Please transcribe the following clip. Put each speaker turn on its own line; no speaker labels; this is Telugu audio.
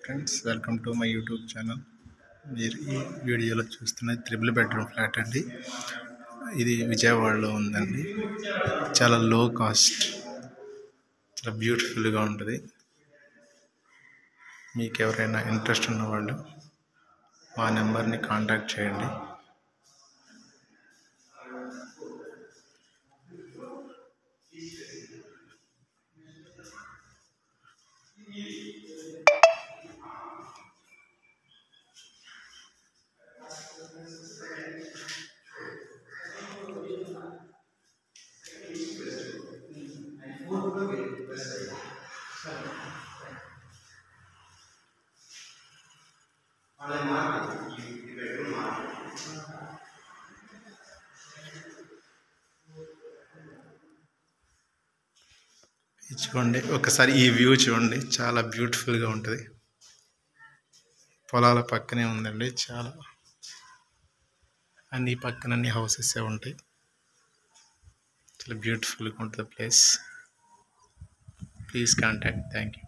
Friends, welcome to my YouTube channel. మీరు ఈ వీడియోలో చూస్తున్నది 3 బెడ్రూమ్ ఫ్లాట్ అండి. ఇది విజయవాడలో ఉందండి. చాలా లో కాస్ట్, చాలా బ్యూటిఫుల్గా ఉంటుంది. మీకు ఎవరైనా ఇంట్రెస్ట్ ఉన్నవాళ్ళు మా నెంబర్ని కాంటాక్ట్ చేయండి. చూడండి, ఒకసారి ఈ వ్యూ చూడండి, చాలా బ్యూటిఫుల్గా ఉంటుంది. పొలాల పక్కనే ఉందండి. చాలా అన్ని పక్కనన్ని హౌసెస్ ఉంటాయి. చాలా బ్యూటిఫుల్గా ఉంటుంది place. Please contact. Thank you.